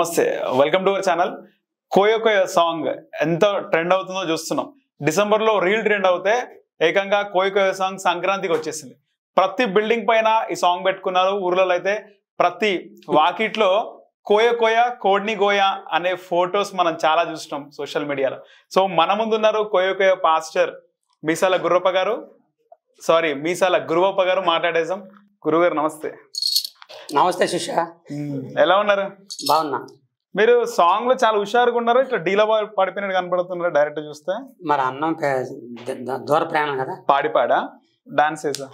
నమస్తే, welcome to our channel. Koyo Koyo song ఎంత trend అవుతుందో చూస్తున్నాం. డిసెంబర్లో రీల్ ట్రెండ్ అవుతే ఏకంగా కోయో కోయో సాంగ్ సంక్రాంతికి వచ్చేసింది. ప్రతి బిల్డింగ్ పైన ఈ సాంగ్ పెట్టుకున్నారు. ఊర్లలో అయితే ప్రతి వాకిట్లో కోయో కోయ కోడ్ని గోయ అనే ఫొటోస్ మనం చాలా చూస్తున్నాం సోషల్ మీడియాలో. సో మన ముందున్నారు కోయో కోయ పాస్టర్ మీసాల గుర్రప్ప గారు, మీసాల గురువప్ప గారు. మాట్లాడేసాం. గురుగారు నమస్తే. నమస్తే శిష్య, ఎలా ఉన్నారు? బాగున్నా. మీరు సాంగ్ లో చాలా హుషారుగా ఉన్నారు. ఇట్లా డీలా పడిపోయినట్టు కనపడుతున్నారు డైరెక్ట్ చూస్తే. మరి అన్నం దూర ప్రయాణం కదా, పాడా డాన్స్ చేసా.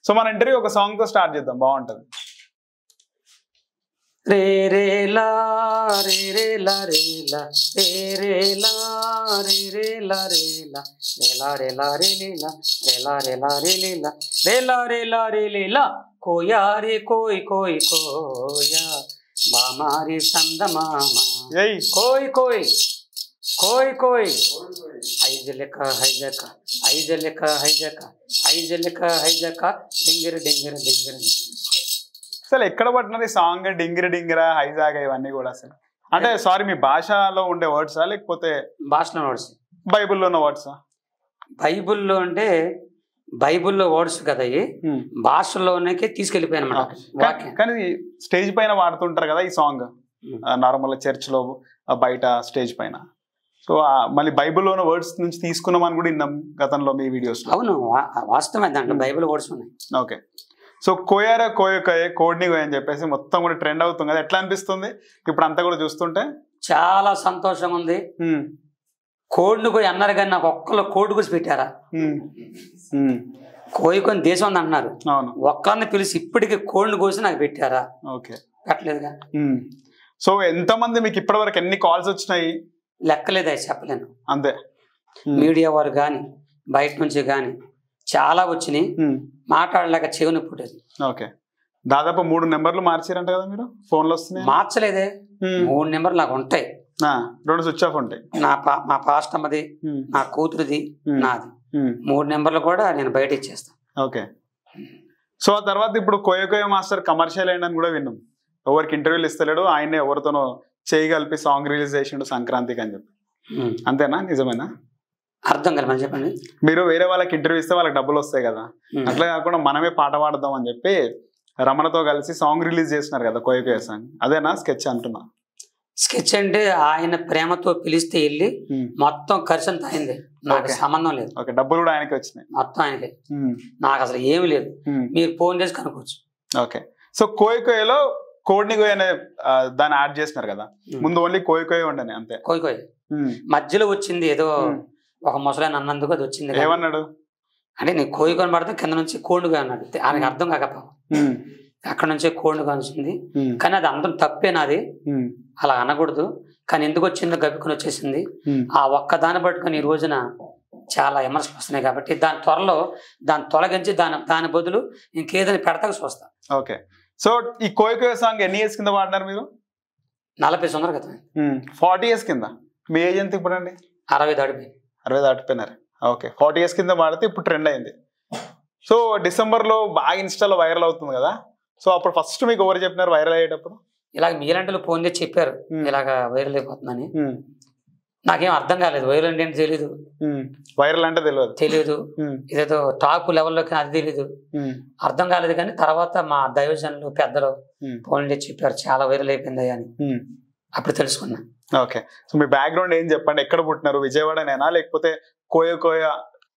సో మన ఇంటర్వ్యూ ఒక సాంగ్ తో స్టార్ట్ చేద్దాం, బాగుంటది. రే రే లా రే రే లా రే లా రే రే లా రే రే లా రే లా రే లా రే లా రే లే లా రే లా రే లా రే లే లా రే లా రే లా రే లే లా కోయా రే కోయ్ కోయ్ కోయా మామారి సందమామా కోయ్ కోయ్ కోయ్ కోయ్ ఐజలక హైజక ఐజలక హైజక ఐజలక హైజక డింగిర డింగిర డింగిర. అసలు ఎక్కడ పట్టినది సాంగ్ డింగిర డింగిర హైజాగ్ ఇవన్నీ కూడా? అసలు అంటే సారీ, మీ భాషలో ఉండే వర్డ్సా లేకపోతే భాషలో వర్డ్స్, బైబుల్లో ఉన్న వర్డ్సా? బైబుల్లో అంటే బైబుల్లో వర్డ్స్ కదా, భాషలోనే తీసుకెళ్ళిపోయాను అన్నమాట. కానీ స్టేజ్ పైన వాడుతుంటారు కదా ఈ సాంగ్, నార్మల్ చర్చ్ లో బయట స్టేజ్ పైన. సో మళ్ళీ బైబుల్లో ఉన్న వర్డ్స్ నుంచి తీసుకున్నామని కూడా విన్నాం గతంలో మీ వీడియోస్. అవును, వాస్తవమే, దాంట్లో బైబుల్ వర్డ్స్ ఉన్నాయి. ఓకే. సో కోయారా కోయో కోయే కోడ్ని కోయ అని చెప్పేసి మొత్తం కూడా ట్రెండ్ అవుతుంది కదా, ఎట్లా అనిపిస్తుంది ఇప్పుడు అంతా కూడా చూస్తుంటే? చాలా సంతోషంగా ఉంది. కోడిని కోయి అన్నారు కానీ నాకు ఒక్కళ్ళు కోడి కూసి పెట్టారా? కోయికొని దేశం అని అన్నారు, ఒక్కరిని పిలిచి ఇప్పటికి కోడిని కోసి నాకు పెట్టారా? ఓకే, పెట్టలేదుగా. సో ఎంతమంది మీకు ఇప్పటి వరకు ఎన్ని కాల్స్ వచ్చినాయి? లెక్కలేదు, అది చెప్పలేను. అంతే. మీడియా వారు కానీ బయట నుంచి కానీ చాలా వచ్చినాయి, మాట్లాడలేక చెవిని పుట్టేది. ఓకే. దాదాపు 3 నెంబర్లు మార్చారంట కదా మీరు? ఫోన్లు వస్తున్నాయి? మార్చలేదే, 3 నెంబర్లు నాకు ఉంటాయి. 2 స్విచ్ ఆఫ్ ఉంటాయి. మా పాస్టమ్మది, నా కూతురుది, నాది. 3 నెంబర్లు కూడా నేను బయట ఇచ్చేస్తాను. ఓకే. సో ఆ తర్వాత ఇప్పుడు కోయో కోయో మాస్టర్ కమర్షియల్ అయిందని కూడా విన్నాం. ఎవరికి ఇంటర్వ్యూలు ఇస్తలేడు, ఆయనే ఎవరితోనో చేయగలిపి సాంగ్ రిలీజ్ చేసిండు సంక్రాంతికి అని చెప్పి. అంతేనా? నిజమేనా? అర్థం కదా మనం చెప్పండి. మీరు వేరే వాళ్ళకి ఇంటర్వ్యూ ఇస్తే వాళ్ళకి డబ్బులు వస్తాయి కదా, అట్లా కాకుండా మనమే పాట పాడదాం అని చెప్పి రమణతో కలిసి సాంగ్ రిలీజ్ చేసినారు కదా కోయో కోయో సాంగ్. అదేనా స్కెచ్ అంటున్నా? స్కెచ్ అంటే ఆయన ప్రేమతో పిలిస్తే వెళ్ళి మొత్తం ఖర్చు అంతా అయింది, నాకు సంబంధం లేదు. ఓకే, డబ్బులు కూడా ఆయనకి వచ్చినాయి? మొత్తం ఆయనకే, నాకు అసలు ఏమి లేదు. మీరు ఫోన్ చేసి కనుక్కోవచ్చు. ఓకే. సో కోయో కోయలో కోడ్ని కోయ అనే దాన్ని యాడ్ చేసినారు కదా, ముందు ఓన్లీ కోయో కోయ ఉండని అంతే? కోయ్ కోయ్ మధ్యలో వచ్చింది ఏదో ఒక ముసలాయన అన్నందుకు అది వచ్చింది. ఏమన్నాడు అంటే నేను కోయికొని పడితే కింద నుంచి కోడుగా అన్నాడు, ఆయనకి అర్థం కాకపో అక్కడ నుంచే కోడుగా వచ్చింది. కానీ అది అందరం తప్పే, నాది అలా అనకూడదు. కానీ ఎందుకు వచ్చిందో గబ్బికొని వచ్చేసింది. ఆ ఒక్క దాన్ని పట్టుకొని ఈ రోజున చాలా విమర్శలు వస్తున్నాయి కాబట్టి దాన్ని తొలగించి దాని బదులు ఇంకేదైనా పెడతాక చూస్తాను. ఓకే. సో ఈ కోయో కోయో సాంగ్ ఎన్ని ఇయర్స్ కింద వాడినారు మీరు? 40 సంవత్సరాల క్రితం. 40 ఇయర్స్ కింద. మీ ఏజ్ ఎంత ఇప్పుడు అండి? 60 దాటిపోయింది. 60 దాటిపోయినారు. ఓకే. 40 ఇయర్స్ కింద వాడితే ఇప్పుడు ట్రెండ్ అయింది. సో డిసెంబర్లో బాగా ఇన్స్టాలో వైరల్ అవుతుంది కదా, సో అప్పుడు ఫస్ట్ మీకు ఎవరు చెప్పినారు వైరల్ అయ్యేటప్పుడు? ఇలాగ మీలాంటి ఫోన్ చేసి చెప్పారు ఇలాగ వైరల్ అయిపోతుందని. నాకేం అర్థం కాలేదు, వైరల్ అంటే ఏంటి తెలీదు. వైరల్ అంటే తెలియదు, ఇదేదో టాప్ లెవెల్లోకి అది తెలీదు, అర్థం కాలేదు. కానీ తర్వాత మా దైవజనులు పెద్దలు ఫోన్ చేసి చెప్పారు చాలా వైరల్ అయిపోయింది అని, అప్పుడు తెలుసుకున్నా. ఓకే. సో మీ బ్యాక్గ్రౌండ్ ఏం చెప్పండి, ఎక్కడ పుట్టినారు? విజయవాడనేనా లేకపోతే కోయో కోయ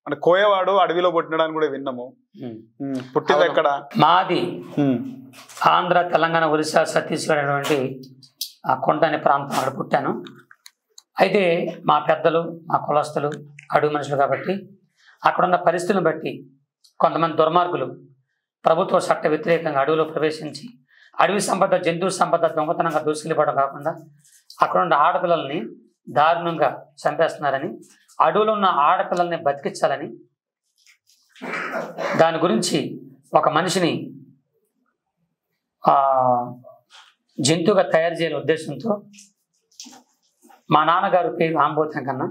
అంటే కోయవాడు అడవిలో పుట్టినాడు అని కూడా విన్నాము, పుట్టింది ఎక్కడ? మాది ఆంధ్ర, తెలంగాణ, ఒరిస్సా, ఛత్తీస్గఢ్ అనేటువంటి ఆ కొండ అనే ప్రాంతం, అక్కడ పుట్టాను. అయితే మా పెద్దలు మా కులస్తులు అడవి మనుషులు కాబట్టి అక్కడున్న పరిస్థితులను బట్టి కొంతమంది దుర్మార్గులు ప్రభుత్వ చట్ట వ్యతిరేకంగా అడవిలో ప్రవేశించి అడవి సంపద, జంతువు సంపద దొంగతనంగా దూసుకెళ్ళిపోవడం కాకుండా అక్కడున్న ఆడపిల్లల్ని దారుణంగా చంపేస్తున్నారని, అడవిలో ఉన్న ఆడపిల్లల్ని బతికించాలని, దాని గురించి ఒక మనిషిని జంతువుగా తయారు చేయాలనే ఉద్దేశంతో మా నాన్నగారు పేరు ఆంబోతం కన్నా,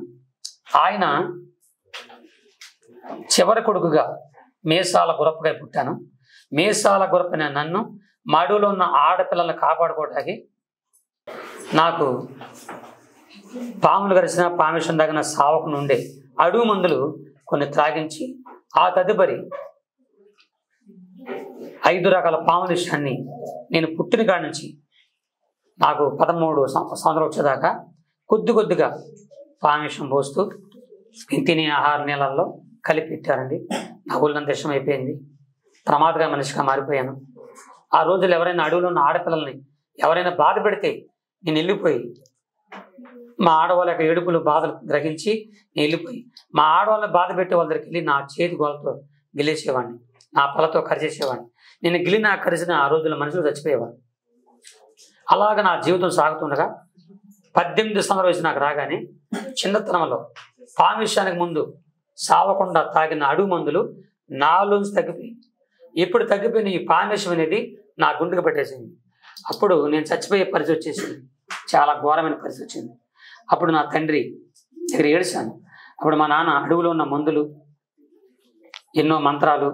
ఆయన చివరి కొడుకుగా మేసాల గురప్పగా పుట్టాను. మేసాల గురప్పని నన్ను మా అడవిలో ఉన్న ఆడపిల్లల్ని కాపాడుకోవడానికి నాకు పాములు కరిసిన పామిషం తగిన సావకు నుండే అడుగు మందులు కొన్ని త్రాగించి ఆ తదుపరి 5 రకాల పాముల విషయాన్ని నేను పుట్టిన కాడి నుంచి నాకు 13 సంవత్సరాలు వచ్చేదాకా కొద్దిగా పామిషం పోస్తూ తినే ఆహార నీళ్ళల్లో కలిపి పెట్టారండి. నా ఒళ్ళంత ఇష్టం అయిపోయింది. ప్రమాదగా మనిషిగా మారిపోయాను. ఆ రోజులు ఎవరైనా అడవిలో ఉన్న ఆడపిల్లల్ని ఎవరైనా బాధ పెడితే నేను వెళ్ళిపోయి మా ఆడవాళ్ళ యొక్క ఏడుపులు బాధలు గ్రహించి నేను వెళ్ళిపోయి మా ఆడవాళ్ళని బాధ పెట్టే వాళ్ళ దగ్గరికి వెళ్ళి నా చేతి గోలతో గిలేసేవాడిని, నా పళ్ళతో కరిచేసేవాడిని. నేను గిలిన కరిసిన ఆ రోజుల్లో మనుషులు చచ్చిపోయేవాడు. అలాగ నా జీవితం సాగుతుండగా 18 సంవత్సరాల వయసు నాకు రాగానే చిన్నతనంలో పామిషానికి ముందు సావకుండా తాగిన అడుగు మందులు నాలోంచి తగ్గిపోయింది. ఎప్పుడు తగ్గిపోయిన ఈ పామిషం అనేది నా గుండెకు పెట్టేసింది. అప్పుడు నేను చచ్చిపోయే పరిస్థితి వచ్చేసింది. చాలా ఘోరమైన పరిస్థితి వచ్చింది. అప్పుడు నా తండ్రి దగ్గర ఏడ్చాను. అప్పుడు మా నాన్న అడవులో ఉన్న మందులు, ఎన్నో మంత్రాలు,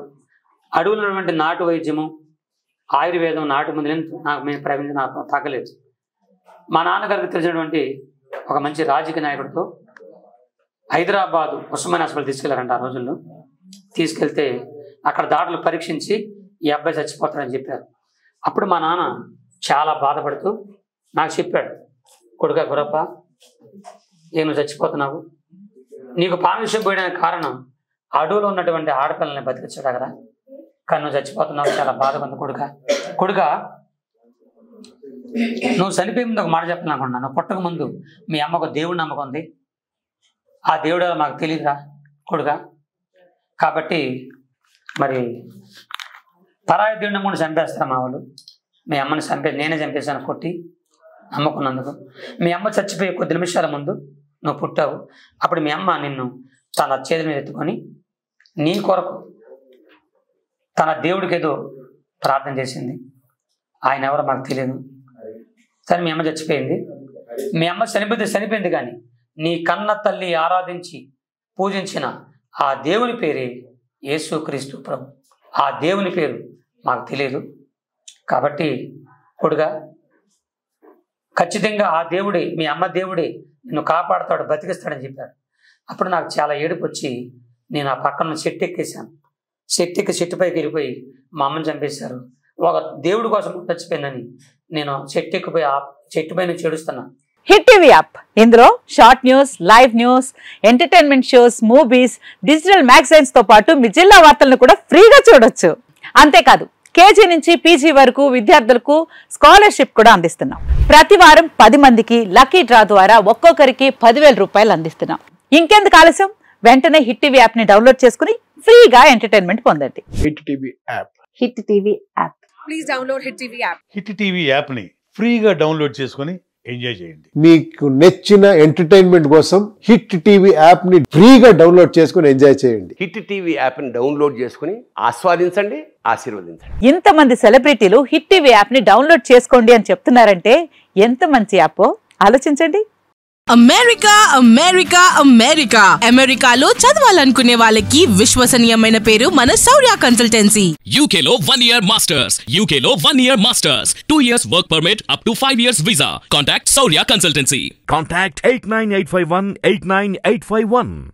అడవులో ఉన్నటువంటి నాటు వైద్యము, ఆయుర్వేదం, నాటు మందులు నాకు మేము ప్రవేశించి నాకు తాకలేదు. మా నాన్నగారికి తెలిసినటువంటి ఒక మంచి రాజకీయ నాయకుడితో హైదరాబాదు ఉస్మానియా హాస్పిటల్ తీసుకెళ్లారంట. ఆ రోజుల్లో తీసుకెళ్తే అక్కడ దాడులు పరీక్షించి ఈ అబ్బాయి చచ్చిపోతాడని చెప్పారు. అప్పుడు మా నాన్న చాలా బాధపడుతూ నాకు చెప్పాడు, కొడుకా గురప్ప, నువ్వు చచ్చిపోతున్నావు, నీకు పామిషం పోయడానికి కారణం అడవులో ఉన్నటువంటి ఆడపిల్లల్ని బతికించాడు కదా, కానీ నువ్వు చచ్చిపోతున్నావు, చాలా బాధగా ఉంది కొడుకా నువ్వు చనిపోయే ముందు ఒక మాట చెప్పాలనుకున్నా. నువ్వు పుట్టక ముందు మీ అమ్మకు దేవుడు నమ్మకం ఉంది, ఆ దేవుడు మాకు తెలియదురా కొడుకా. కాబట్టి మరి పరాయి దేవుడిని కూడా చంపేస్తారా మా వాళ్ళు, మీ అమ్మని నేనే చంపేశాను కొట్టి నమ్ముకున్నందుకు. మీ అమ్మ చచ్చిపోయే కొద్ది నిమిషాల ముందు నువ్వు పుట్టావు. అప్పుడు మీ అమ్మ నిన్ను తన చేతి మీద ఎత్తుకొని నీ కొరకు తన దేవుడికి ఏదో ప్రార్థన చేసింది. ఆయన ఎవరో మాకు తెలియదు. సరే మీ అమ్మ చచ్చిపోయింది. మీ అమ్మ చనిపోయింది కానీ నీ కన్న తల్లి ఆరాధించి పూజించిన ఆ దేవుని పేరే యేసుక్రీస్తు ప్రభు. ఆ దేవుని పేరు మాకు తెలియదు. కాబట్టి కొడుగా ఖచ్చితంగా ఆ దేవుడే, మీ అమ్మ దేవుడే నిన్ను కాపాడుతాడు, బతికిస్తాడని చెప్పాడు. అప్పుడు నాకు చాలా ఏడుపు వచ్చి నేను ఆ పక్కన చెట్టు ఎక్కేసాను. చెట్టు పైకి వెళ్ళిపోయి మా అమ్మని చంపేశారు, ఒక దేవుడి కోసం చచ్చిపోయిందని నేను చెట్టు ఎక్కిపోయి ఆ చెట్టు పైన చేడుస్తున్నాను. హిట్ టీవీ యాప్, ఇందులో short news, live news, entertainment shows, movies, digital magazines తో పాటు మీ జిల్లా వార్తలను కూడా ఫ్రీగా చూడొచ్చు. అంతేకాదు కేజీ నుంచి పీజీ వరకు విద్యార్థులకు స్కాలర్షిప్ కూడా అందిస్తున్నాం. ప్రతి వారం 10 మందికి లక్కీ డ్రా ద్వారా ఒక్కొక్కరికి 10,000 రూపాయలు అందిస్తున్నాం. ఇంకెందుకు ఆలస్యం, వెంటనే హిట్ టీవీ యాప్ ని డౌన్లోడ్ చేసుకుని ఫ్రీగా ఎంటర్టైన్మెంట్ పొందండి. Hit TV app. Hit TV app. Please download hit TV app. Hit TV app ని ఫ్రీగా డౌన్లోడ్ చేసుకుని ఎంజాయ్ చేయండి. మీకు నచ్చిన ఎంటర్టైన్మెంట్ కోసం హిట్ టీవీ యాప్ ని ఫ్రీగా డౌన్లోడ్ చేసుకుని ఎంజాయ్ చేయండి. హిట్ టీవీ యాప్ ని డౌన్లోడ్ చేసుకుని ఆస్వాదించండి, ఆశీర్వదించండి. ఇంతమంది సెలబ్రిటీలు హిట్ టీవీ యాప్ ని డౌన్లోడ్ చేసుకోండి అని చెప్తున్నారంటే ఎంత మంచి యాప్ ఆలోచించండి. అమెరికాలో చదవాలనుకునే వాళ్ళకి విశ్వసనీయమైన పేరు మన శౌర్య కన్సల్టెన్సీ. UK లో 1 year masters, UK లో 1 year masters, 2 years work permit up to 5 years visa. Contact Saurya Consultancy. Contact 89851 89851.